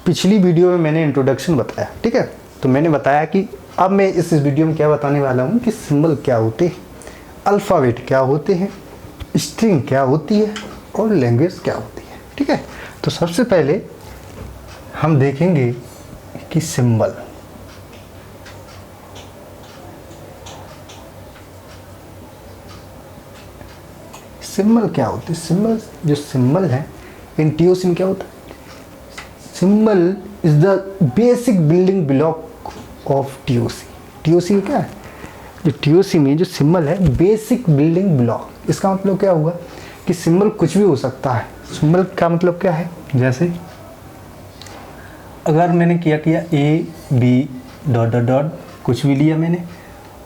पिछली वीडियो में मैंने इंट्रोडक्शन बताया, ठीक है। तो मैंने बताया कि अब मैं इस वीडियो में क्या बताने वाला हूँ कि सिंबल क्या होते हैं, अल्फ़ाबेट क्या होते हैं, स्ट्रिंग क्या होती है और लैंग्वेज क्या होती है, ठीक है। तो सबसे पहले हम देखेंगे कि सिंबल क्या होते हैं। जो सिंबल है इन टीओसी में क्या होता है, symbol is the basic building block of TOC. TOC क्या है, जो टीओसी में जो सिंबल है बेसिक बिल्डिंग ब्लॉक, इसका मतलब क्या हुआ कि सिंबल कुछ भी हो सकता है। सिंबल का मतलब क्या है, जैसे अगर मैंने किया A B dot dot dot कुछ भी लिया मैंने,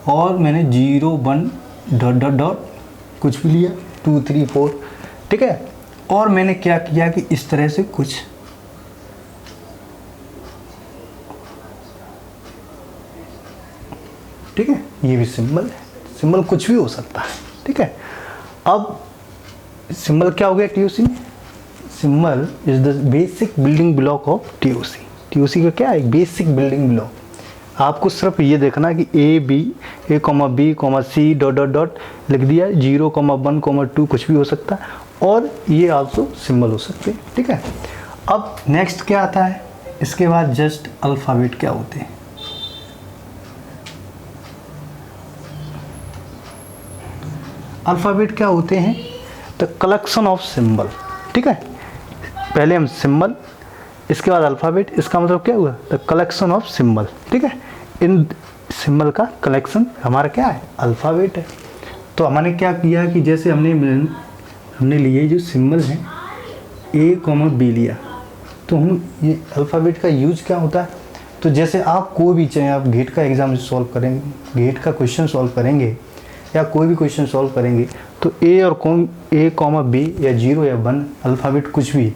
और मैंने 0 1 डॉट डॉट डॉट कुछ भी लिया 2 3 4, ठीक है। और मैंने क्या किया कि इस तरह से कुछ, ठीक है, ये भी सिंबल है। सिंबल कुछ भी हो सकता है, ठीक है। अब सिंबल क्या हो गया टीओसी में, symbol is the basic building block of TOC. TOC का क्या है, बेसिक बिल्डिंग ब्लॉक। आपको सिर्फ ये देखना कि A comma B comma C dot dot dot लिख दिया, 0 1 2 कुछ भी हो सकता है, और ये आल्सो सिंबल हो सकते हैं, ठीक है। अब नेक्स्ट क्या आता है, इसके बाद जस्ट अल्फ़ाबेट क्या होते हैं। अल्फ़ाबेट क्या होते हैं, द कलेक्शन ऑफ सिंबल, ठीक है। पहले हम सिंबल, इसके बाद अल्फ़ाबेट, इसका मतलब क्या हुआ, द कलेक्शन ऑफ सिंबल, ठीक है। इन सिंबल का कलेक्शन हमारा क्या है, अल्फ़ाबेट है। तो हमने क्या किया कि जैसे हमने लिए जो सिंबल हैं ए कॉमा बी लिया, तो हम ये अल्फ़ाबेट का यूज क्या होता है, तो जैसे आप कोई भी चाहे आप गेट का एग्ज़ाम सॉल्व करेंगे, गेट का क्वेश्चन सॉल्व करेंगे या कोई भी क्वेश्चन सॉल्व करेंगे, तो ए कॉमा बी या 0 या 1 अल्फ़ाबेट कुछ भी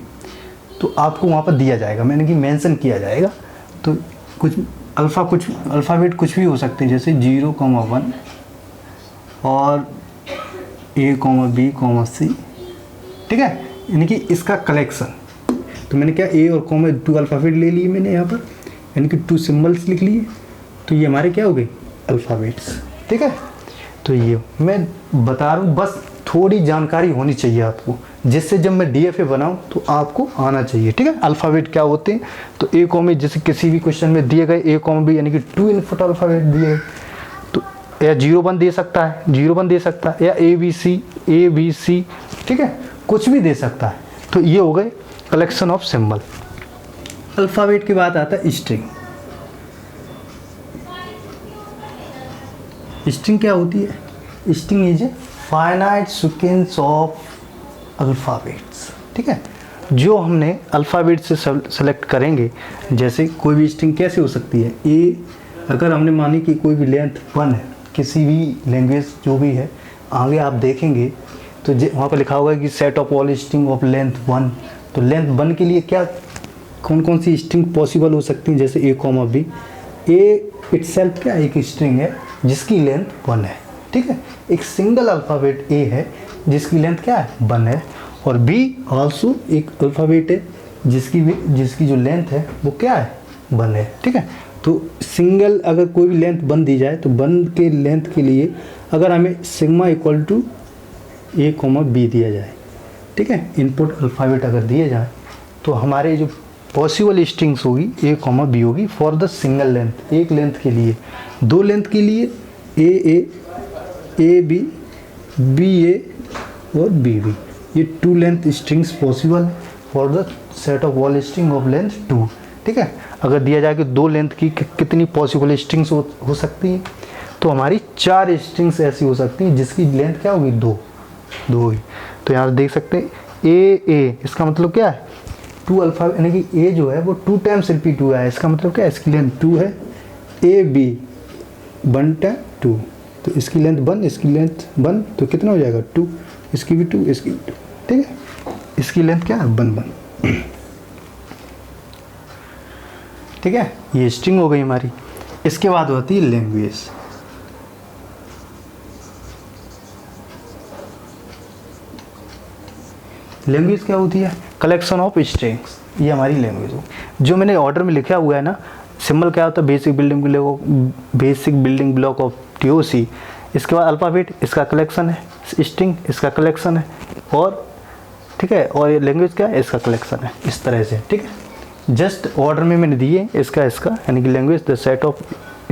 तो आपको वहाँ पर दिया जाएगा, मैंने कि मेंशन किया जाएगा। तो कुछ अल्फ़ाबेट कुछ भी हो सकते हैं, जैसे 0 1 और ए कॉमा बी कॉमा सी, ठीक है, यानी कि इसका कलेक्शन। तो मैंने क्या ए और कॉमा 2 अल्फ़ाबेट ले लिए मैंने यहाँ पर, यानी कि 2 सिंबल्स लिख लिए, तो ये हमारे क्या हो गए, अल्फ़ाबेट्स, ठीक है। तो ये मैं बता रहा हूँ, बस थोड़ी जानकारी होनी चाहिए आपको, जिससे जब मैं डीएफए बनाऊँ तो आपको आना चाहिए, ठीक है। अल्फ़ाबेट क्या होते हैं, तो ए कॉमा, जैसे किसी भी क्वेश्चन में दिए गए ए कॉमा बी, यानी कि 2 इनपुट अल्फ़ाबेट दिए गए, तो या 0 1 दे सकता है, 0 1 दे सकता है, या ए बी सी, ठीक है, कुछ भी दे सकता है। तो ये हो गए कलेक्शन ऑफ सिंबल। अल्फ़ाबेट के बाद आता है स्ट्रिंग। स्ट्रिंग क्या होती है, string is a finite sequence of alphabets, ठीक है। जो हमने अल्फ़ाबेट से सेलेक्ट करेंगे, जैसे कोई भी स्ट्रिंग कैसे हो सकती है, ए अगर हमने मानी कि कोई भी लेंथ 1 है, किसी भी लैंग्वेज जो भी है, आगे आप देखेंगे तो वहाँ पर लिखा होगा कि set of all string of length 1। तो लेंथ 1 के लिए क्या कौन सी स्ट्रिंग पॉसिबल हो सकती है, जैसे ए कॉमा बी। ए इटसेल्फ क्या एक स्ट्रिंग है जिसकी लेंथ 1 है, ठीक है। एक सिंगल अल्फ़ाबेट ए है जिसकी लेंथ क्या है, 1 है, और बी आल्सो एक अल्फ़ाबेट है जिसकी जो लेंथ है वो क्या है, 1 है, ठीक है। तो सिंगल अगर कोई भी लेंथ 1 दी जाए, तो 1 के लेंथ के लिए अगर हमें sigma equal to A comma B दिया जाए, ठीक है, इनपुट अल्फ़ाबेट अगर दिए जाए, तो हमारे जो पॉसिबल स्ट्रिंग्स होगी ए कॉमा बी होगी फॉर द सिंगल लेंथ, एक लेंथ के लिए। 2 लेंथ के लिए ए बी ए और बी, ये 2 लेंथ स्ट्रिंग्स पॉसिबल है for the set of all string of length 2, ठीक है। अगर दिया जाए कि 2 लेंथ की कितनी पॉसिबल स्ट्रिंग्स हो सकती हैं, तो हमारी 4 स्ट्रिंग्स ऐसी हो सकती हैं जिसकी लेंथ क्या होगी, 2 होगी। तो यहाँ देख सकते हैं ए, इसका मतलब क्या है, 2 अल्फ़ाबेट, यानी कि ए जो है वो 2 टाइम्स रिपीट हुआ है, इसका मतलब क्या है, इसकी लेंथ 2 है। ए बी 1 टाइम 2, तो इसकी लेंथ 1, इसकी लेंथ 1, तो कितना हो जाएगा 2, इसकी भी 2, इसकी भी 2, ठीक है। इसकी लेंथ क्या है, 1 1, ठीक है। ये स्ट्रिंग हो गई हमारी। इसके बाद होती है लैंग्वेज। लैंग्वेज क्या होती है, कलेक्शन ऑफ स्ट्रिंग्स, ये हमारी लैंग्वेज हो। जो मैंने ऑर्डर में लिखा हुआ है ना, सिंबल क्या होता है, basic building block of TOC, इसके बाद अल्फ़ाबेट इसका कलेक्शन है, स्ट्रिंग इसका कलेक्शन है, और ठीक है, और ये लैंग्वेज क्या है, इसका कलेक्शन है, इस तरह से। ठीक है, जस्ट ऑर्डर में मैंने दिए इसका यानी कि language the set of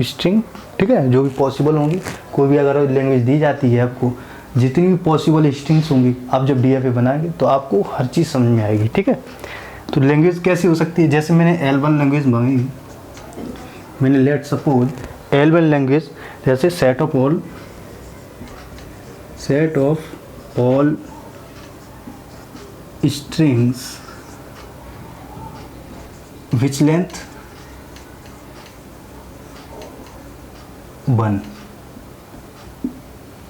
string. ठीक है, जो भी पॉसिबल होंगी, कोई भी अगर लैंग्वेज दी जाती है आपको, जितनी भी पॉसिबल स्ट्रिंग्स होंगी, आप जब डीएफए बनाएंगे तो आपको हर चीज़ समझ में आएगी। ठीक है, तो लैंग्वेज कैसी हो सकती है, जैसे मैंने L1 लैंग्वेज मांगी, मैंने लेट सपोज L1 लैंग्वेज जैसे set of all strings which length 1।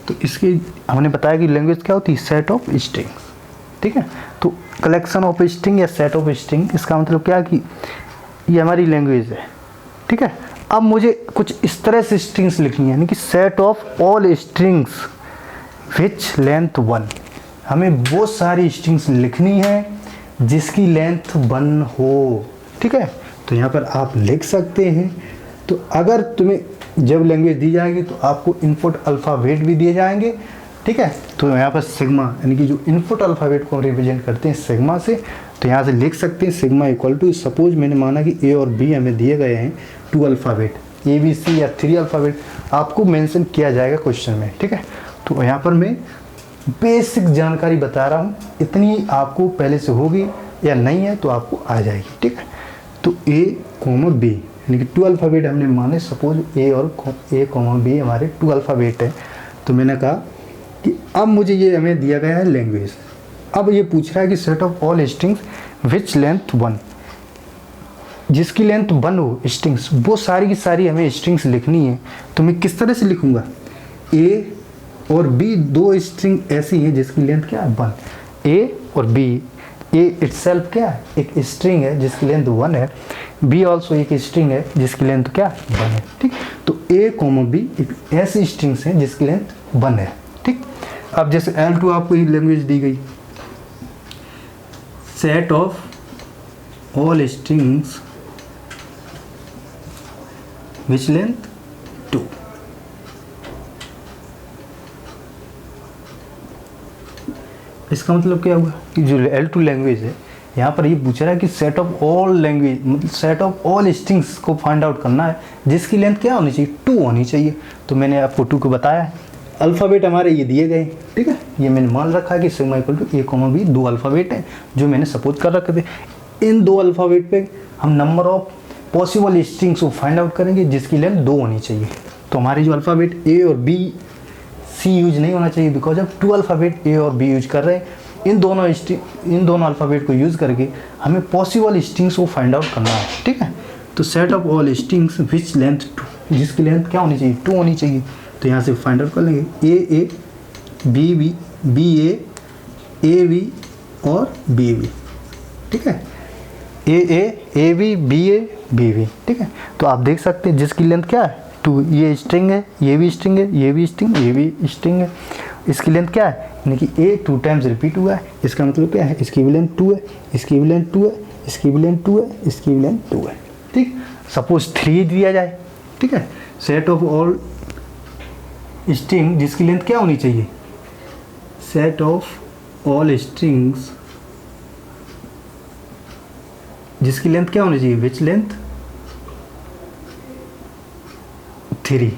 तो इसकी हमने बताया कि लैंग्वेज क्या होती है, सेट ऑफ स्ट्रिंग्स। ठीक है, तो कलेक्शन ऑफ स्ट्रिंग या सेट ऑफ स्ट्रिंग, इसका मतलब क्या कि ये हमारी लैंग्वेज है। ठीक है, अब मुझे कुछ इस तरह से स्ट्रिंग्स लिखनी है, यानी कि set of all strings which length 1। हमें वो सारी स्ट्रिंग्स लिखनी है जिसकी लेंथ 1 हो। ठीक है, तो यहाँ पर आप लिख सकते हैं। तो अगर तुम्हें जब लैंग्वेज दी जाएगी तो आपको इनपुट अल्फ़ाबेट भी दिए जाएंगे। ठीक है, तो यहाँ पर सिग्मा, यानी कि जो इनपुट अल्फ़ाबेट को हम रिप्रेजेंट करते हैं सिग्मा से, तो यहाँ से लिख सकते हैं सिग्मा इक्वल टू, सपोज मैंने माना कि ए और बी हमें दिए गए हैं 2 अल्फ़ाबेट, ABC या 3 अल्फ़ाबेट आपको मेंशन किया जाएगा क्वेश्चन में। ठीक है, तो यहाँ पर मैं बेसिक जानकारी बता रहा हूँ, इतनी आपको पहले से होगी या नहीं है तो आपको आ जाएगी। ठीक है, तो A, B, यानी कि 2 अल्फ़ाबेट हमने माने, सपोज A और A, B हमारे 2 अल्फ़ाबेट है। तो मैंने कहा कि अब मुझे ये हमें दिया गया है लैंग्वेज, अब ये पूछ रहा है कि set of all strings which length 1, जिसकी लेंथ 1 हो स्ट्रिंग्स, वो सारी की सारी हमें स्ट्रिंग्स लिखनी है। तो मैं किस तरह से लिखूँगा, A और B 2 स्ट्रिंग ऐसी हैं जिसकी लेंथ क्या है 1, A और B। A इटसेल्फ क्या है, एक स्ट्रिंग है जिसकी लेंथ 1 है, B ऑल्सो एक स्ट्रिंग है जिसकी लेंथ क्या 1 है। ठीक, तो A, B एक ऐसी स्ट्रिंग्स हैं जिसकी लेंथ 1 है। ठीक, अब जैसे L2 आपको ये लैंग्वेज दी गई, set of all strings which length 2। इसका मतलब क्या हुआ कि जो L2 लैंग्वेज है, यहाँ पर ये पूछ रहा है कि सेट ऑफ ऑल लैंग्वेज, मतलब सेट ऑफ ऑल स्ट्रिंग्स को फाइंड आउट करना है जिसकी लेंथ क्या होनी चाहिए, 2 होनी चाहिए। तो मैंने आपको 2 को बताया है, अल्फ़ाबेट हमारे ये दिए गए। ठीक है, ये मैंने मान रखा है कि sigma equal to A, B 2 alphabet हैं जो मैंने सपोज कर रखे थे। इन 2 अल्फ़ाबेट पे हम नंबर ऑफ पॉसिबल स्ट्रिंग्स को फाइंड आउट करेंगे जिसकी लेंथ 2 होनी चाहिए। तो हमारी जो अल्फ़ाबेट A और B, C यूज नहीं होना चाहिए, बिकॉज अब 2 अल्फ़ाबेट A और B यूज कर रहे हैं। इन दोनों अल्फ़ाबेट को यूज़ करके हमें पॉसिबल स्ट्रिंग्स को फाइंड आउट करना है। ठीक है, तो set of all strings which length 2, जिसकी लेंथ क्या होनी चाहिए, 2 होनी चाहिए। तो यहाँ से फाइंड आउट कर लेंगे A, B, B, A, B और B। ठीक है, A, B। ठीक है, तो आप देख सकते हैं जिसकी लेंथ क्या है 2, ये स्ट्रिंग है, ये भी स्ट्रिंग है, ये भी स्ट्रिंग, ये भी स्ट्रिंग है, इसकी लेंथ क्या है, यानी कि A 2 टाइम्स रिपीट हुआ है। इसका मतलब क्या है, इसकी भी लेंथ 2 है, इसकी भी लेंथ 2 है, इसकी भी लेंथ 2 है, इसकी भी लेंथ 2 है। ठीक, सपोज 3 दिया जाए। ठीक है, सेट ऑफ ऑल स्ट्रिंग जिसकी लेंथ क्या होनी चाहिए, सेट ऑफ ऑल स्ट्रिंग्स जिसकी लेंथ क्या होनी चाहिए, विच लेंथ 3।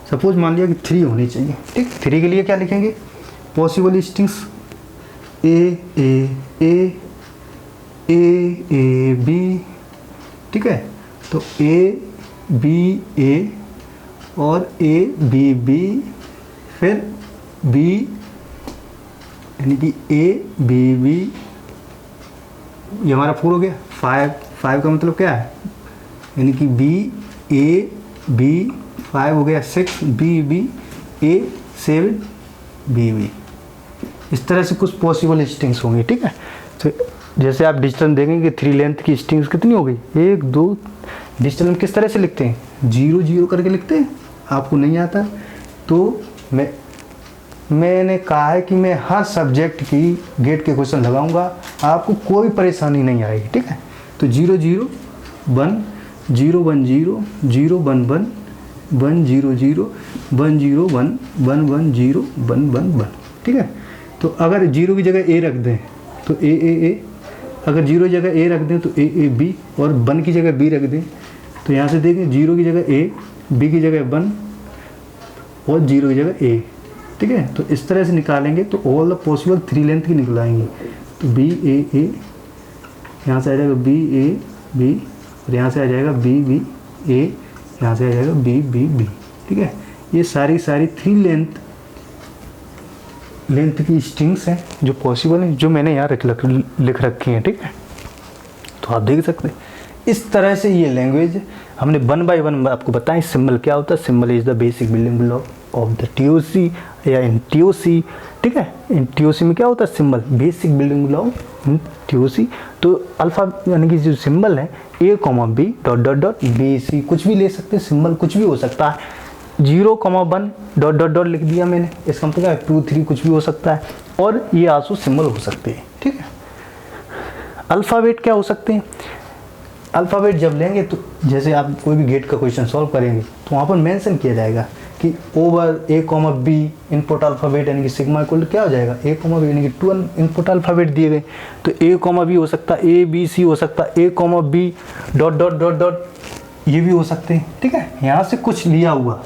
सपोज मान लिया कि 3 होनी चाहिए। ठीक, 3 के लिए क्या लिखेंगे, पॉसिबल स्ट्रिंग्स A B। ठीक है, तो A B A और A B B, फिर B यानी कि A B B, ये हमारा 4 हो गया। 5 का मतलब क्या है, यानी कि B A B 5 हो गया, 6 B B A 7 B B। इस तरह से कुछ पॉसिबल स्ट्रिंग्स होंगी। ठीक है, तो जैसे आप डिजिटल में देखेंगे 3 लेंथ की स्ट्रिंग्स कितनी हो गई, 1 2। डिजिटल में किस तरह से लिखते हैं, 0 0 करके लिखते हैं। आपको नहीं आता तो मैं मैंने कहा है कि मैं हर सब्जेक्ट की गेट के क्वेश्चन लगाऊंगा, आपको कोई परेशानी नहीं आएगी, ठीक है। तो 0 0 1 0 1 0 0 1 1 1 0 0 1 0 1 1 1 0 1 1 1, ठीक है। तो अगर 0 की जगह ए रख दें तो ए, अगर 0 की जगह ए रख दें तो ए बी, और 1 की जगह बी रख दें तो यहाँ से देखें 0 की जगह ए, बी की जगह 1 और 0 की जगह ए, ठीक है। तो इस तरह से निकालेंगे तो ऑल द पॉसिबल 3 लेंथ की निकलाएंगे। तो बी ए, यहाँ से आ जाएगा बी ए बी, और यहाँ से आ जाएगा बी बी ए, यहाँ से आ जाएगा बी बी बी, ठीक है। ये सारी 3 लेंथ की स्ट्रिंग्स हैं जो पॉसिबल हैं, जो मैंने यहाँ लिख रखी हैं, ठीक है। तो आप देख सकते हैं इस तरह से ये लैंग्वेज हमने 1 बाय 1 आपको बताएं। सिंबल क्या होता है? Symbol is the basic building block of the TOC या इन TOC, ठीक है। इन TOC में क्या होता है? Symbol, basic building block in TOC। तो अल्फा यानी कि जो सिंबल है A, B dot dot dot B C, कुछ भी ले सकते हैं, सिंबल कुछ भी हो सकता है। 0, 1 डॉट डॉट डॉट लिख दिया मैंने, इसका मतलब क्या है 2 3 कुछ भी हो सकता है, और ये आंसू सिंबल हो सकते हैं, ठीक है। अल्फ़ाबेट क्या हो सकते हैं? अल्फ़ाबेट जब लेंगे तो जैसे आप कोई भी गेट का क्वेश्चन सॉल्व करेंगे तो वहाँ पर मेंशन किया जाएगा कि over A, B input alphabet यानी कि सिग्मा इक्वल क्या हो जाएगा A, B यानी कि 2 इनपुट अल्फ़ाबेट दिए गए। तो A, B हो सकता है, A B C हो सकता है, A, B dot dot dot dot ये भी हो सकते हैं, ठीक है। यहाँ से कुछ लिया हुआ,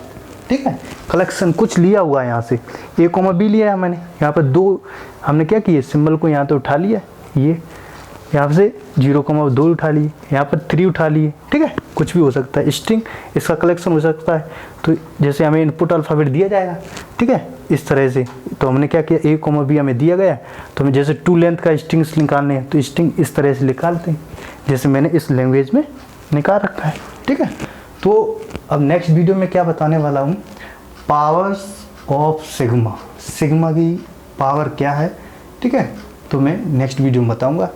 ठीक है, कलेक्शन कुछ लिया हुआ है। यहाँ से A, B लिया है मैंने, यहाँ पर 2 हमने क्या किया, सिंबल को यहाँ तो उठा लिया, ये यहाँ से 0, 2 उठा लिए, यहाँ पर 3 उठा लिए, ठीक है। कुछ भी हो सकता है, स्ट्रिंग इसका कलेक्शन हो सकता है। तो जैसे हमें इनपुट अल्फ़ाबेट दिया जाएगा, ठीक है, इस तरह से। तो हमने क्या किया, A, B हमें दिया गया, तो हमें जैसे 2 लेंथ का स्ट्रिंग्स निकालने हैं तो स्ट्रिंग इस तरह से निकालते हैं जैसे मैंने इस लैंग्वेज में निकाल रखा है, ठीक है। तो अब नेक्स्ट वीडियो में क्या बताने वाला हूँ, पावर्स ऑफ सिग्मा, सिग्मा की पावर क्या है, ठीक है। तो मैं नेक्स्ट वीडियो में बताऊँगा।